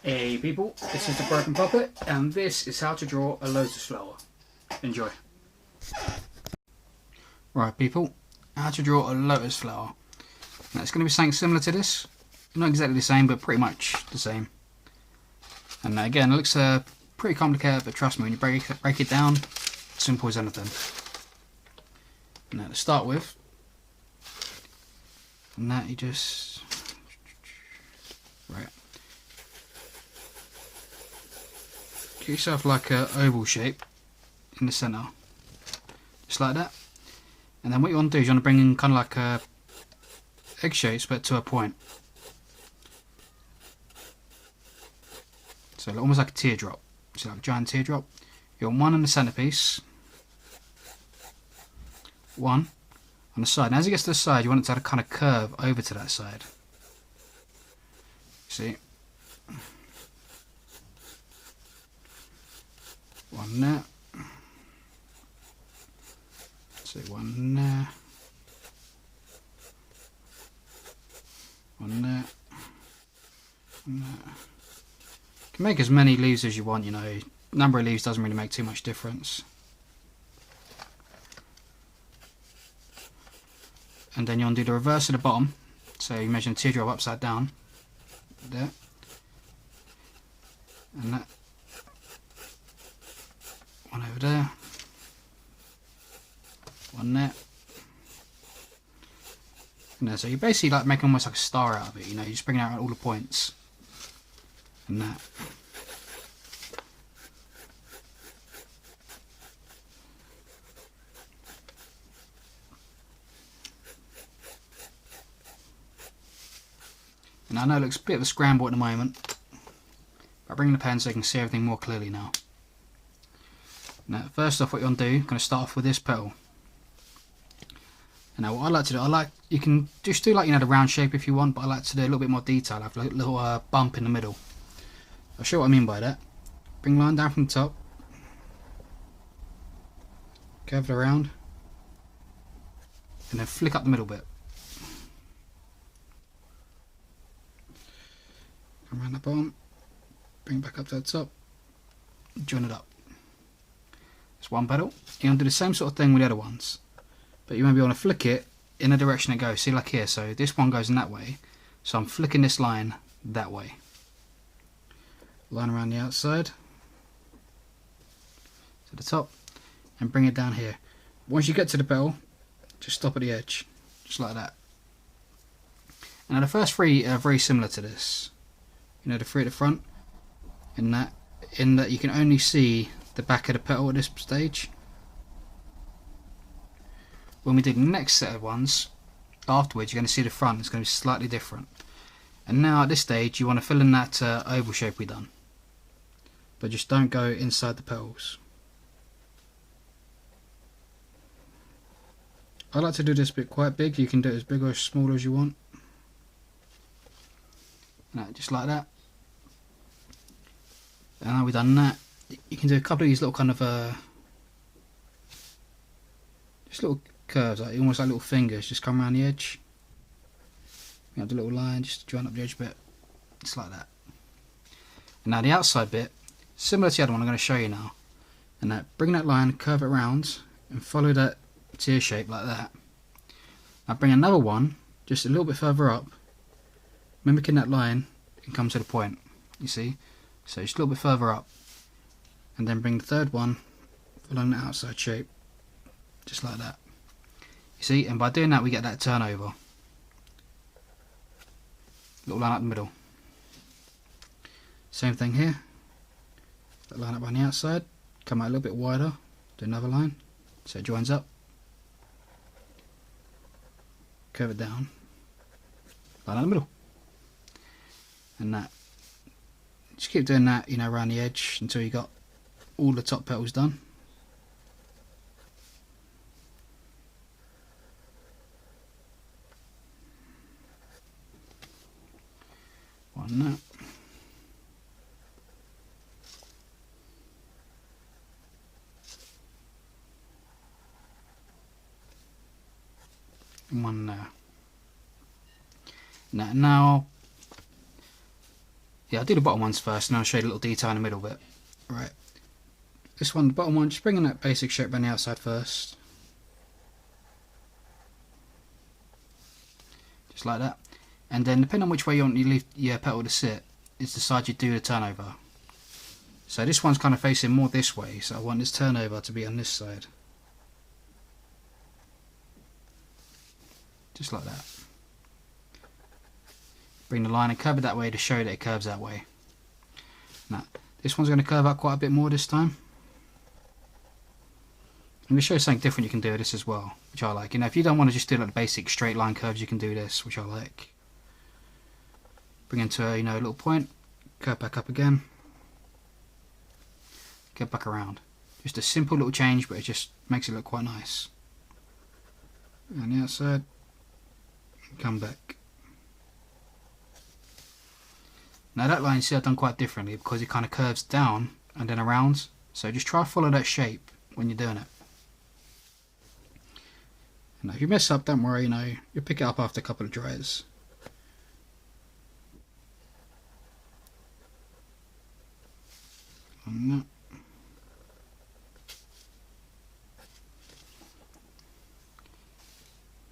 Hey people, this is the Broken Puppet, and this is how to draw a lotus flower. Enjoy. Right people, how to draw a lotus flower. Now it's going to be something similar to this. Not exactly the same, but pretty much the same. And again, it looks pretty complicated, but trust me, when you break it down, simple as anything. Now to start with, and that you just get yourself like an oval shape in the centre, just like that. And then what you want to do is you want to bring in kind of like a egg shapes, but to a point. So almost like a teardrop. So like a giant teardrop. You want one in the centerpiece, one on the side. And as it gets to the side, you want it to kind of curve over to that side. See? One there. So one there. One there. One there. You can make as many leaves as you want, you know. Number of leaves doesn't really make too much difference. And then you want to do the reverse at the bottom. So you measure the teardrop upside down. There. And that. One over there. One there. And there. So you basically like making almost like a star out of it, you know, you just bring out all the points. And that. And I know it looks a bit of a scramble at the moment, but I bring the pen so you can see everything more clearly now. Now, first off, what you want to do, I'm going to start off with this petal. And now, what I like to do, you can just do like, you know, the round shape if you want, but I like to do a little bit more detail. I have a little bump in the middle. I'll show you what I mean by that. Bring the line down from the top, curve it around, and then flick up the middle bit. Come around the bottom, bring it back up to the top, join it up. It's one petal. You're going to do the same sort of thing with the other ones, but you maybe want to flick it in the direction it goes. See, like here, so this one goes in that way, so I'm flicking this line that way. Line around the outside to the top and bring it down here. Once you get to the petal, just stop at the edge, just like that. And now the first three are very similar to this. You know, the three at the front, in that you can only see the back of the petal at this stage. When we do the next set of ones afterwards, you're going to see the front, it's going to be slightly different. And now at this stage you want to fill in that oval shape we done, but just don't go inside the petals. I like to do this bit quite big. You can do it as big or as small as you want. No, just like that. And now we've done that, you can do a couple of these little kind of just little curves, like almost like little fingers, just come around the edge. You have the little line just to join up the edge bit, just like that. And now the outside bit, similar to the other one I'm going to show you now. And that, bring that line, curve it around, and follow that tear shape like that. Now bring another one just a little bit further up, mimicking that line, and come to the point. You see, so just a little bit further up, and then bring the third one along the outside shape, just like that. You see, and by doing that we get that turnover. Little line up the middle. Same thing here. That line up on the outside, come out a little bit wider, do another line, so it joins up. Curve it down, line out the middle, and that. Just keep doing that, you know, around the edge until you got all the top petals done. One there. And one there. Now, yeah, I'll do the bottom ones first, and I'll show you a little detail in the middle bit. Right, this one, the bottom one, just bringing that basic shape around the outside first, just like that. And then, depending on which way you want your petal to sit, is the side you do the turnover. So this one's kind of facing more this way, so I want this turnover to be on this side. Just like that. Bring the line and curve it that way to show that it curves that way. Now, this one's going to curve out quite a bit more this time. I'm going to show you something different you can do with this as well, which I like. You know, if you don't want to just do like the basic straight line curves, you can do this, which I like. Bring into a, a little point, curve back up again. Get back around. Just a simple little change, but it just makes it look quite nice. On the outside, come back. Now that line, you see, I've done quite differently because it kind of curves down and then around. So just try to follow that shape when you're doing it. And if you mess up, don't worry. You'll pick it up after a couple of dries. And that.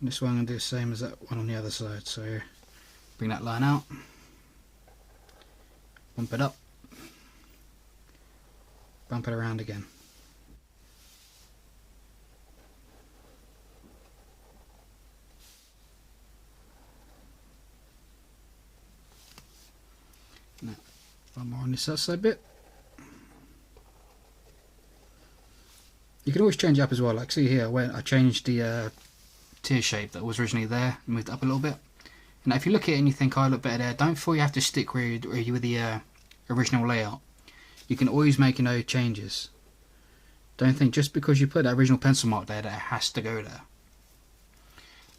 This one I'm going to do the same as that one on the other side, so bring that line out, bump it up, bump it around again. Now, one more on this outside bit. You can always change it up as well, like see here, when I changed the tear shape that was originally there, moved it up a little bit. And if you look at it and you think, oh, I look better there, don't feel you have to stick where you with the original layout. You can always make changes. Don't think just because you put that original pencil mark there that it has to go there.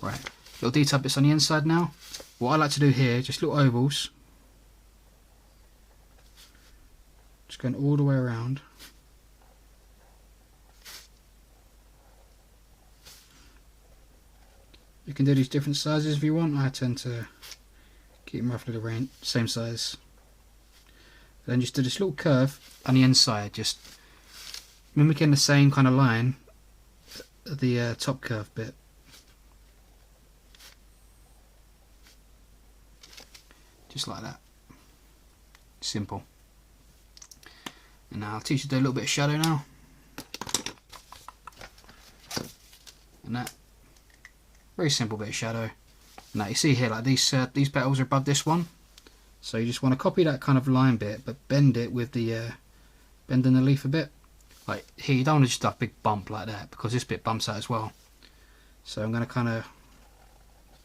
Right, little detail bits on the inside now. What I like to do here, just little ovals. Just going all the way around. You can do these different sizes if you want. I tend to keep them roughly the same size. Then just do this little curve on the inside, just mimicking the same kind of line at the top curve bit. Just like that. Simple. And now I'll teach you to do a little bit of shadow now. And that. Very simple bit of shadow. Now you see here, like these petals are above this one, so you just want to copy that kind of line bit, but bend it with the bending the leaf a bit. Like here, you don't want to just have a big bump like that because this bit bumps out as well. So I'm going to kind of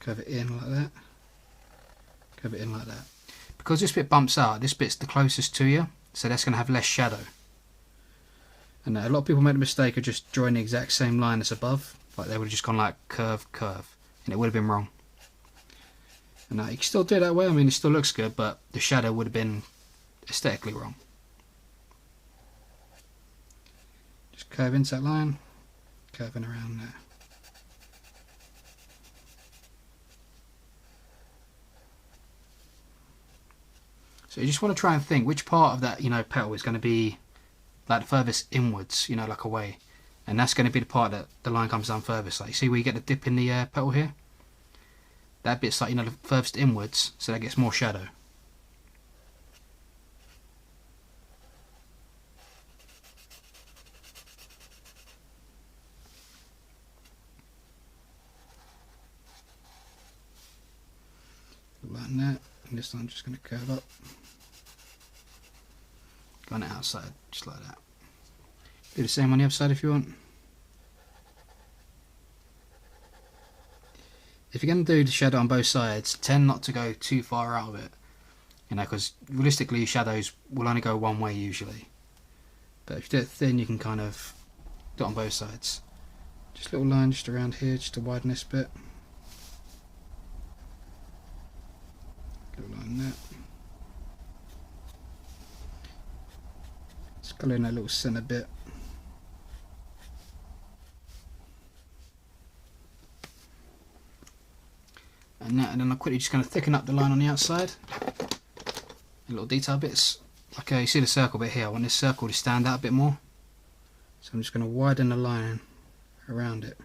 curve it in like that, curve it in like that. Because this bit bumps out, this bit's the closest to you, so that's going to have less shadow. And a lot of people make the mistake of just drawing the exact same line as above. Like they would have just gone like curve, curve, and it would have been wrong. And you can still do it that way, I mean it still looks good, but the shadow would have been aesthetically wrong. Just curve into that line, curving around there. So you just want to try and think which part of that petal is going to be like the furthest inwards, like away. And that's going to be the part that the line comes down furthest. Like you see where you get the dip in the petal here? That bit's like, the furthest inwards, so that gets more shadow. Like that, and this one I'm just going to curve up. Go on the outside, just like that. Do the same on the other side if you want. If you're going to do the shadow on both sides, tend not to go too far out of it. Because realistically shadows will only go one way usually. But if you do it thin, you can kind of do it on both sides. Just a little line just around here, just to widen this bit. Little line there. Just colour in that little centre bit. and then I'm quickly just going to thicken up the line on the outside. Little detail bits. Okay, you see the circle bit here. I want this circle to stand out a bit more. So I'm just going to widen the line around it.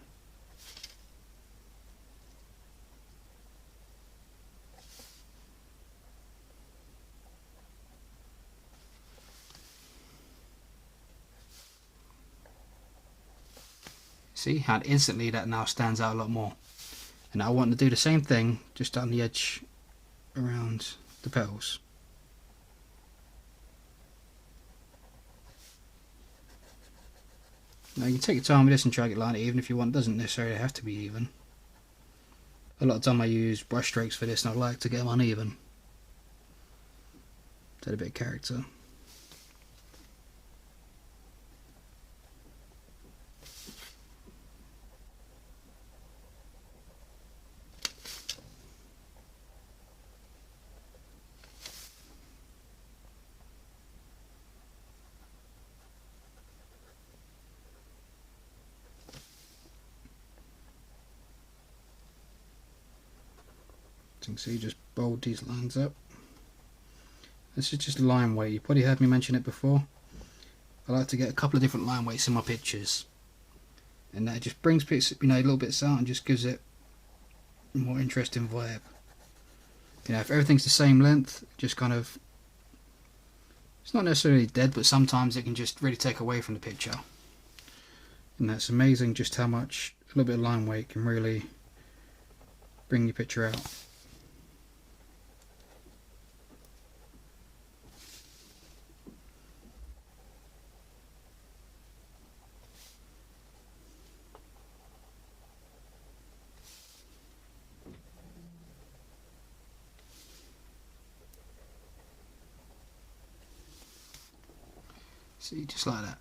See how instantly that now stands out a lot more. And I want to do the same thing just on the edge around the petals. Now you can take your time with this and try to get line it even if you want. It doesn't necessarily have to be even. A lot of time I use brush strokes for this and I like to get them uneven. To add a bit of character. So you just bold these lines up. This is just line weight. You probably heard me mention it before. I like to get a couple of different line weights in my pictures, and that just brings bits, a little bits out and just gives it a more interesting vibe. If everything's the same length, just kind of, it's not necessarily dead, but sometimes it can just really take away from the picture. And that's amazing just how much a little bit of line weight can really bring your picture out. See, just like that.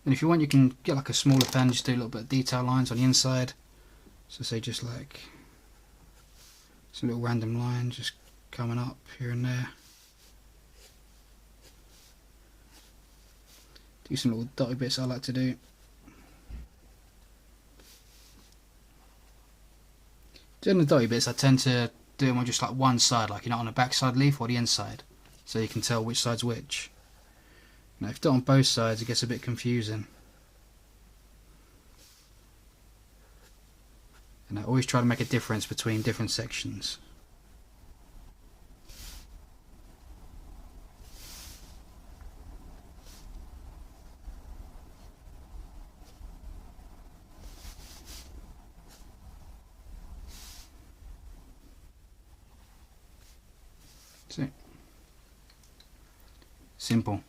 And if you want, you can get like a smaller pen, just do a little bit of detail lines on the inside. So say just like some little random line just coming up here and there. Do some little dotty bits I like to do. Doing the dotty bits, I tend to do them on just like one side, like on the back side leaf or the inside, so you can tell which side's which. Now if you do it on both sides, it gets a bit confusing. And I always try to make a difference between different sections. See? Simple.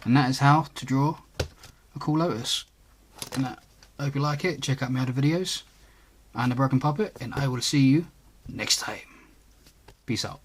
And that is how to draw a cool lotus. And I hope you like it. Check out my other videos. I'm the Broken Puppet, and I will see you next time. Peace out.